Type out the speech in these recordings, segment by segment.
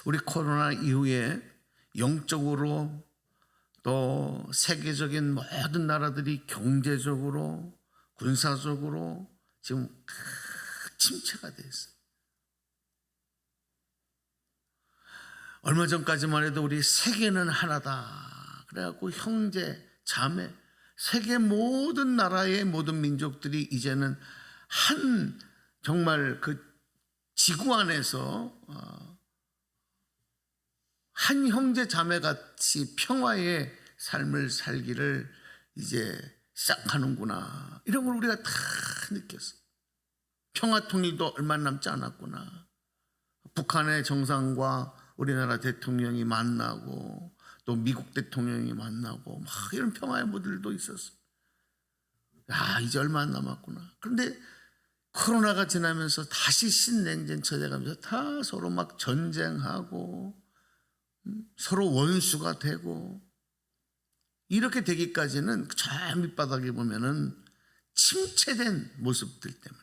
우리 코로나 이후에 영적으로 또 세계적인 모든 나라들이 경제적으로 군사적으로 지금 침체가 돼 있어요. 얼마 전까지만 해도 우리 세계는 하나다 그래갖고 형제 자매 세계 모든 나라의 모든 민족들이 이제는 한 정말 그 지구 안에서 한 형제 자매 같이 평화의 삶을 살기를 이제 시작하는구나. 이런 걸 우리가 다 느꼈어. 평화 통일도 얼마 남지 않았구나. 북한의 정상과 우리나라 대통령이 만나고 또 미국 대통령이 만나고 막 이런 평화의 모델도 있었어. 야, 이제 얼마 안 남았구나. 그런데 코로나가 지나면서 다시 신냉전 쳐져가면서 다 서로 막 전쟁하고 서로 원수가 되고 이렇게 되기까지는 저 밑바닥에 보면은 침체된 모습들 때문에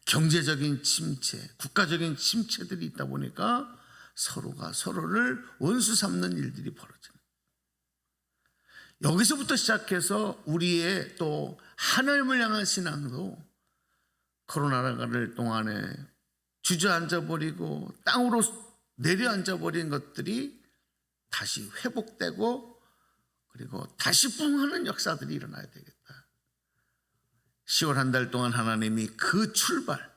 경제적인 침체, 국가적인 침체들이 있다 보니까 서로가 서로를 원수 삼는 일들이 벌어지는 여기서부터 시작해서 우리의 또 하나님을 향한 신앙도 코로나를 동안에 주저앉아 버리고 땅으로 내려앉아 버린 것들이 다시 회복되고 그리고 다시 부흥하는 역사들이 일어나야 되겠다. 10월 한 달 동안 하나님이 그 출발,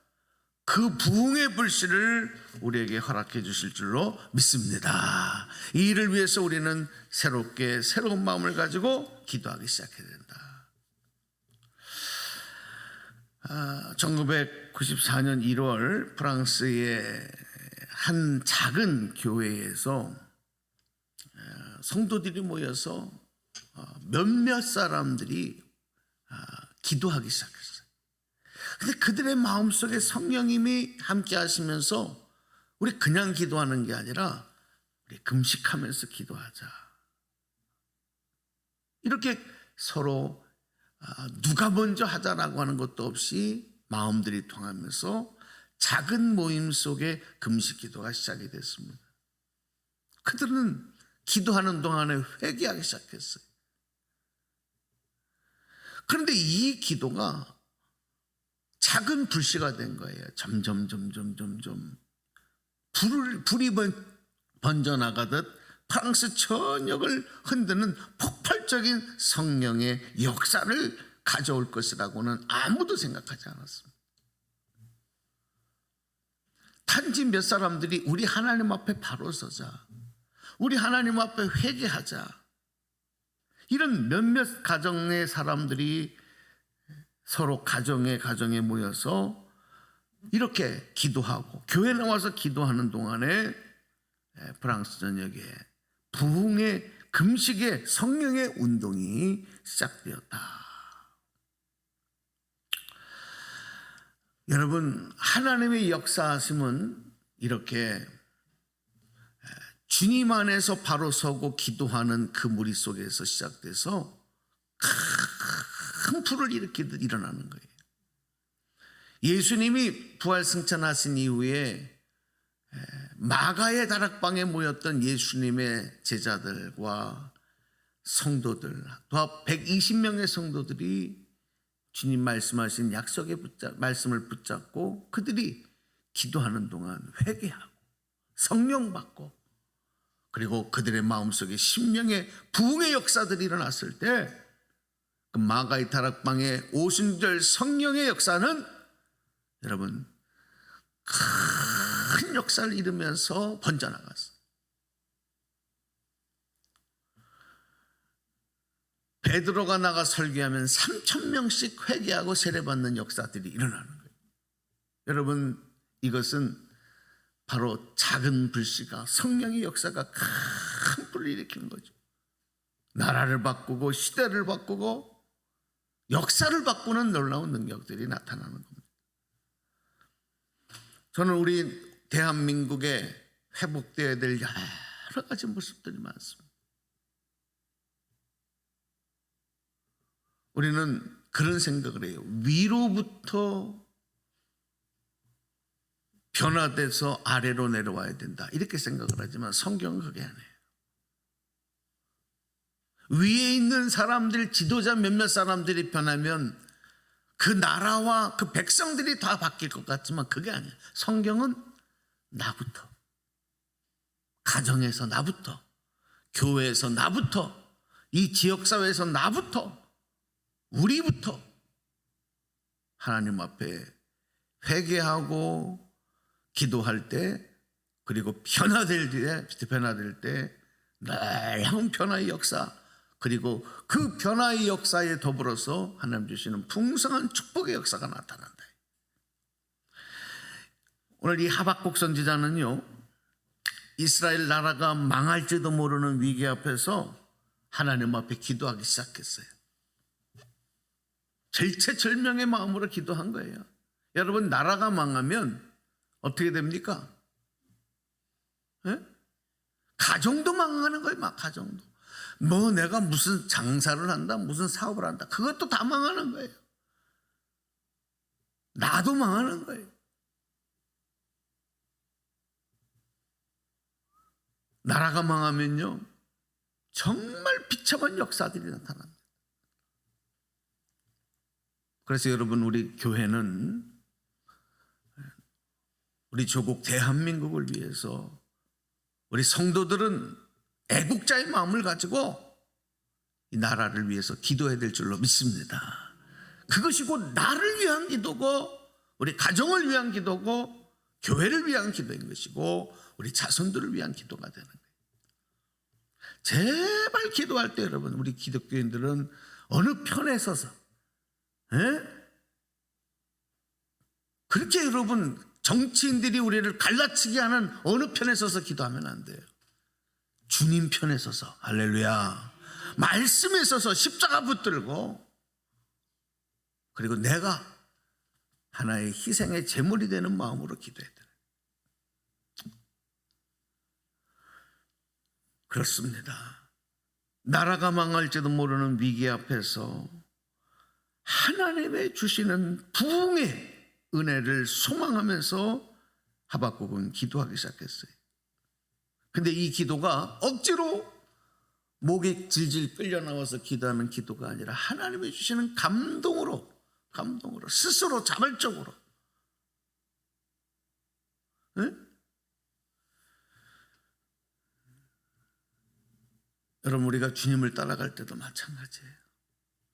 그 부흥의 불씨를 우리에게 허락해 주실 줄로 믿습니다. 이 일을 위해서 우리는 새로운 마음을 가지고 기도하기 시작해야 된다. 1994년 1월 프랑스의 한 작은 교회에서 성도들이 모여서 몇몇 사람들이 기도하기 시작했어요. 근데 그들의 마음속에 성령님이 함께 하시면서 우리 그냥 기도하는 게 아니라 우리 금식하면서 기도하자. 이렇게 서로 누가 먼저 하자라고 하는 것도 없이 마음들이 통하면서 작은 모임 속에 금식 기도가 시작이 됐습니다. 그들은 기도하는 동안에 회개하기 시작했어요. 그런데 이 기도가 작은 불씨가 된 거예요. 점점 불이 번져나가듯 프랑스 전역을 흔드는 폭발적인 성령의 역사를 가져올 것이라고는 아무도 생각하지 않았습니다. 단지 몇 사람들이 우리 하나님 앞에 바로 서자, 우리 하나님 앞에 회개하자, 이런 몇몇 가정의 사람들이 서로 가정에 모여서 이렇게 기도하고 교회 나와서 기도하는 동안에 프랑스 전역에 부흥의 금식의 성령의 운동이 시작되었다. 여러분, 하나님의 역사하심은 이렇게 주님 안에서 바로 서고 기도하는 그 무리 속에서 시작돼서 큰 불을 일으키듯 일어나는 거예요. 예수님이 부활승천하신 이후에 마가의 다락방에 모였던 예수님의 제자들과 성도들, 또 120명의 성도들이 주님 말씀하신 약속의 말씀을 붙잡고 그들이 기도하는 동안 회개하고 성령 받고 그리고 그들의 마음속에 심령의 부흥의 역사들이 일어났을 때 그 마가의 다락방의 오순절 성령의 역사는 여러분 큰 역사를 이루면서 번져나갔어요. 베드로가 나가 설교하면 3,000명씩 회개하고 세례받는 역사들이 일어나는 거예요. 여러분, 이것은 바로 작은 불씨가 성령의 역사가 큰 불을 일으키는 거죠. 나라를 바꾸고 시대를 바꾸고 역사를 바꾸는 놀라운 능력들이 나타나는 겁니다. 저는 우리 대한민국에 회복되어야 될 여러 가지 모습들이 많습니다. 우리는 그런 생각을 해요. 위로부터 변화돼서 아래로 내려와야 된다 이렇게 생각을 하지만 성경은 그게 아니에요. 위에 있는 사람들, 지도자 몇몇 사람들이 변하면 그 나라와 그 백성들이 다 바뀔 것 같지만 그게 아니에요. 성경은 나부터, 가정에서 나부터, 교회에서 나부터, 이 지역사회에서 나부터, 우리부터 하나님 앞에 회개하고 기도할 때, 그리고 변화될 때 놀라운 변화의 역사, 그리고 그 변화의 역사에 더불어서 하나님 주시는 풍성한 축복의 역사가 나타난다. 오늘 이 하박국 선지자는요, 이스라엘 나라가 망할지도 모르는 위기 앞에서 하나님 앞에 기도하기 시작했어요. 절체절명의 마음으로 기도한 거예요. 여러분, 나라가 망하면 어떻게 됩니까? 예? 가정도 망하는 거예요. 막 가정도. 뭐 내가 무슨 장사를 한다, 무슨 사업을 한다, 그것도 다 망하는 거예요. 나도 망하는 거예요. 나라가 망하면요, 정말 비참한 역사들이 나타납니다. 그래서 여러분, 우리 교회는 우리 조국 대한민국을 위해서 우리 성도들은 애국자의 마음을 가지고 이 나라를 위해서 기도해야 될 줄로 믿습니다. 그것이 곧 나를 위한 기도고, 우리 가정을 위한 기도고, 교회를 위한 기도인 것이고, 우리 자손들을 위한 기도가 되는 거예요. 제발 기도할 때 여러분, 우리 기독교인들은 어느 편에 서서, 그렇게 여러분 정치인들이 우리를 갈라치게 하는 어느 편에 서서 기도하면 안 돼요. 주님 편에 서서, 할렐루야, 말씀에 서서 십자가 붙들고, 그리고 내가 하나의 희생의 제물이 되는 마음으로 기도해야 돼요. 그렇습니다. 나라가 망할지도 모르는 위기 앞에서 하나님의 주시는 부흥의 은혜를 소망하면서 하박국은 기도하기 시작했어요. 근데 이 기도가 억지로 목이 질질 끌려 나와서 기도하는 기도가 아니라 하나님이 주시는 감동으로 스스로 자발적으로. 네? 여러분, 우리가 주님을 따라갈 때도 마찬가지예요.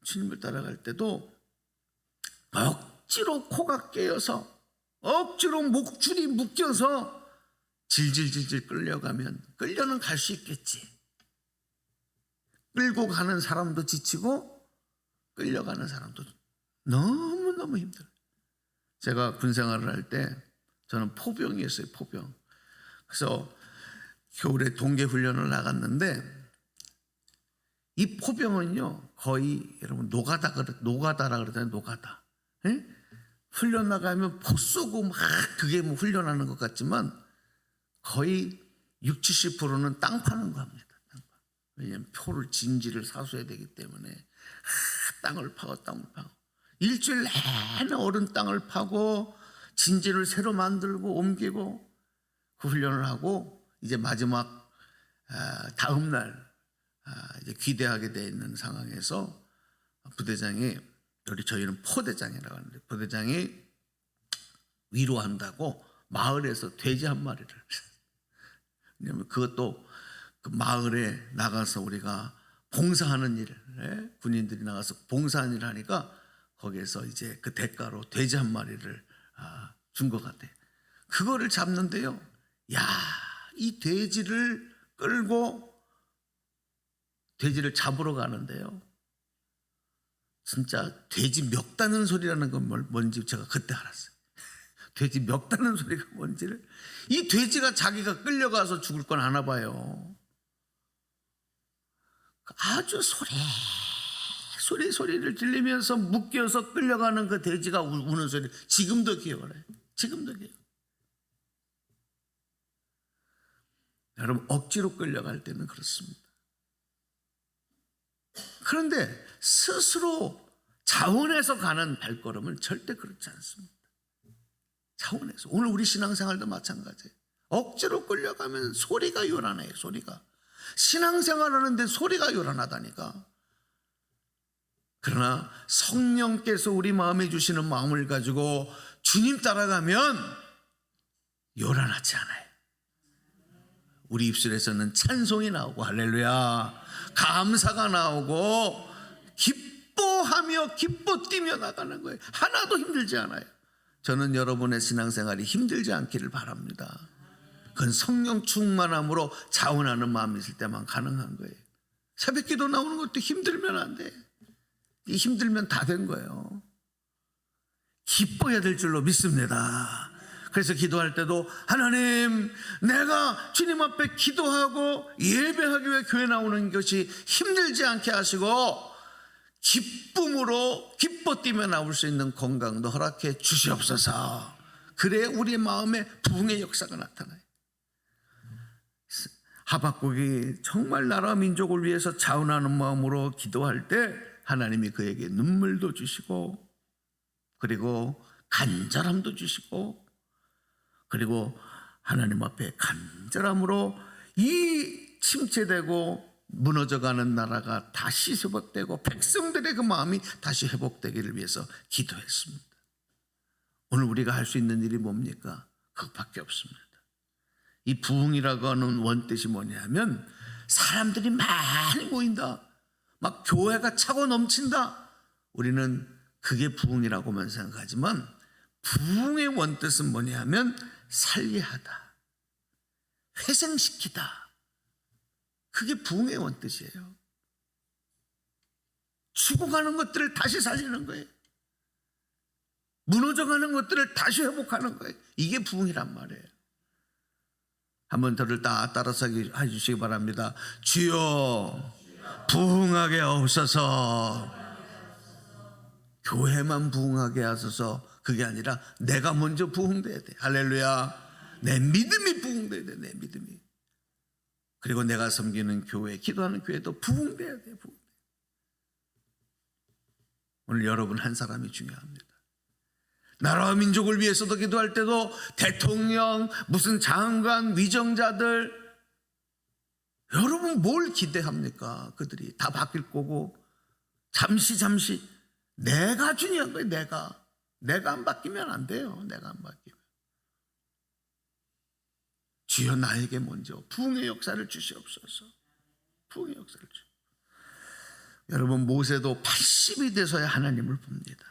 주님을 따라갈 때도 억지로 코가 깨어서, 억지로 목줄이 묶여서 질질질질 끌려는 갈 수 있겠지. 끌고 가는 사람도 지치고 끌려가는 사람도 너무너무 힘들어요. 제가 군생활을 할 때 저는 포병이었어요. 포병. 그래서 겨울에 동계훈련을 나갔는데, 이 포병은요 거의 여러분 노가다라 그러잖아요. 노가다. 에? 훈련 나가면 포 쏘고 막 그게 뭐 훈련하는 것 같지만 거의 60~70%는 땅 파는 거 합니다. 왜냐하면 표를 진지를 사수해야 되기 때문에 땅을 파고 일주일 내내 얼은 땅을 파고 진지를 새로 만들고 옮기고 그 훈련을 하고, 이제 마지막 다음 날 이제 귀대하게 되어 있는 상황에서 부대장이, 저희는 포대장이라고 하는데, 부대장이 위로한다고 마을에서 돼지 한 마리를, 왜냐하면 그것도 그 마을에 나가서 우리가 봉사하는 일을, 군인들이 나가서 봉사하는 일을 하니까 거기에서 이제 그 대가로 돼지 한 마리를 준 것 같아요. 그거를 잡는데요, 이 돼지를 끌고 돼지를 잡으러 가는데요, 진짜 돼지 멱다는 소리라는 건 뭔지 제가 그때 알았어요. 돼지 멱다는 소리가 뭔지를. 이 돼지가 자기가 끌려가서 죽을 건 아나 봐요. 아주 소리를 들리면서 묶여서 끌려가는 그 돼지가 우는 소리, 지금도 기억을 해요. 지금도 기억. 여러분, 억지로 끌려갈 때는 그렇습니다. 그런데 스스로 자원해서 가는 발걸음은 절대 그렇지 않습니다. 차원에서 오늘 우리 신앙생활도 마찬가지예요. 억지로 끌려가면 소리가 요란해요. 소리가. 신앙생활하는데 소리가 요란하다니까. 그러나 성령께서 우리 마음에 주시는 마음을 가지고 주님 따라가면 요란하지 않아요. 우리 입술에서는 찬송이 나오고 할렐루야, 감사가 나오고 기뻐하며 기뻐 뛰며 나가는 거예요. 하나도 힘들지 않아요. 저는 여러분의 신앙생활이 힘들지 않기를 바랍니다. 그건 성령 충만함으로 자원하는 마음이 있을 때만 가능한 거예요. 새벽기도 나오는 것도 힘들면 안 돼. 힘들면 다 된 거예요. 기뻐야 될 줄로 믿습니다. 그래서 기도할 때도 하나님, 내가 주님 앞에 기도하고 예배하기 위해 교회 나오는 것이 힘들지 않게 하시고 기쁨으로 기뻐 뛰며 나올 수 있는 건강도 허락해 주시옵소서. 그래야 우리의 마음에 부흥의 역사가 나타나요. 하박국이 정말 나라 민족을 위해서 자원하는 마음으로 기도할 때 하나님이 그에게 눈물도 주시고 그리고 간절함도 주시고 그리고 하나님 앞에 간절함으로 이 침체되고 무너져가는 나라가 다시 회복되고 백성들의 그 마음이 다시 회복되기를 위해서 기도했습니다. 오늘 우리가 할 수 있는 일이 뭡니까? 그것밖에 없습니다. 이 부흥이라고 하는 원뜻이 뭐냐면 사람들이 많이 모인다, 막 교회가 차고 넘친다. 우리는 그게 부흥이라고만 생각하지만 부흥의 원뜻은 뭐냐면 살리하다, 회생시키다. 그게 부흥의 원뜻이에요. 죽어가는 것들을 다시 살리는 거예요. 무너져가는 것들을 다시 회복하는 거예요. 이게 부흥이란 말이에요. 한번 저를 따라서 해주시기 바랍니다. 주여 부흥하게 하옵소서. 교회만 부흥하게 하소서. 그게 아니라 내가 먼저 부흥돼야 돼. 할렐루야. 내 믿음이 부흥돼야 돼. 내 믿음이. 그리고 내가 섬기는 교회, 기도하는 교회도 부흥돼야 돼. 부흥. 오늘 여러분 한 사람이 중요합니다. 나라와 민족을 위해서도 기도할 때도 대통령, 무슨 장관, 위정자들, 여러분 뭘 기대합니까? 그들이 다 바뀔 거고 잠시 내가 중요한 거예요. 내가 안 바뀌면 안 돼요. 내가 안 바뀌면. 주여 나에게 먼저 부흥의 역사를 주시옵소서. 부흥의 역사를 주시옵소서. 여러분 모세도 80이 돼서야 하나님을 봅니다.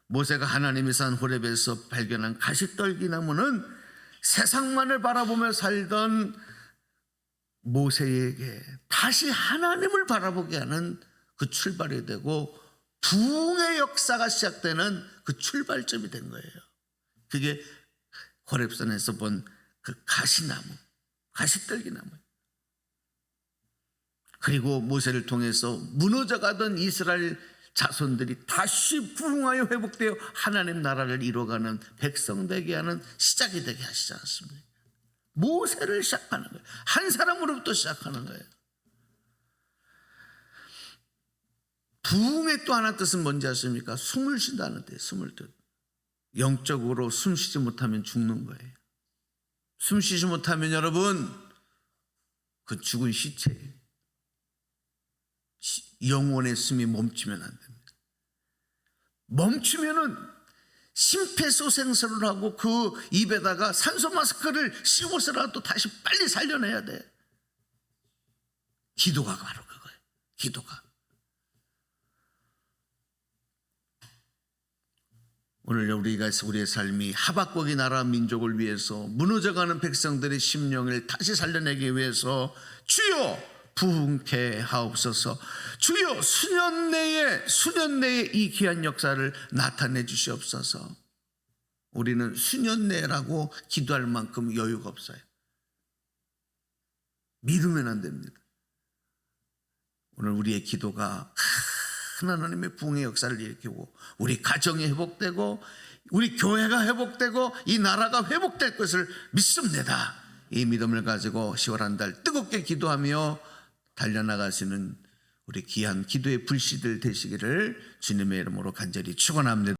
모세가 하나님이 산 호렙에서 발견한 가시떨기 나무는 세상만을 바라보며 살던 모세에게 다시 하나님을 바라보게 하는 그 출발이 되고 부흥의 역사가 시작되는 그 출발점이 된 거예요. 그게 호렙산에서 본 그 가시나무, 가시떨기 나무. 그리고 모세를 통해서 무너져가던 이스라엘 자손들이 다시 부흥하여 회복되어 하나님 나라를 이루어가는 백성 되게 하는 시작이 되게 하시지 않습니까? 모세를 시작하는 거예요. 한 사람으로부터 시작하는 거예요. 부흥의 또 하나 뜻은 뭔지 아십니까? 숨을 쉰다는 뜻. 숨을 뜻. 영적으로 숨 쉬지 못하면 죽는 거예요. 숨 쉬지 못하면 여러분 그 죽은 시체예요. 영혼의 숨이 멈추면 안 됩니다. 멈추면은 심폐소생술을 하고 그 입에다가 산소 마스크를 씌워서라도 다시 빨리 살려내야 돼. 기도가 바로 그거예요. 기도가. 오늘 우리가 우리의 삶이 하박국이 나라 민족을 위해서 무너져가는 백성들의 심령을 다시 살려내기 위해서 주여 부흥케 하옵소서. 주여 수년 내에 이 귀한 역사를 나타내 주시옵소서. 우리는 수년 내라고 기도할 만큼 여유가 없어요. 미루면 안 됩니다. 오늘 우리의 기도가 하나님의 부흥의 역사를 일으키고 우리 가정이 회복되고 우리 교회가 회복되고 이 나라가 회복될 것을 믿습니다. 이 믿음을 가지고 10월 한 달 뜨겁게 기도하며 달려나가시는 우리 귀한 기도의 불씨들 되시기를 주님의 이름으로 간절히 축원합니다.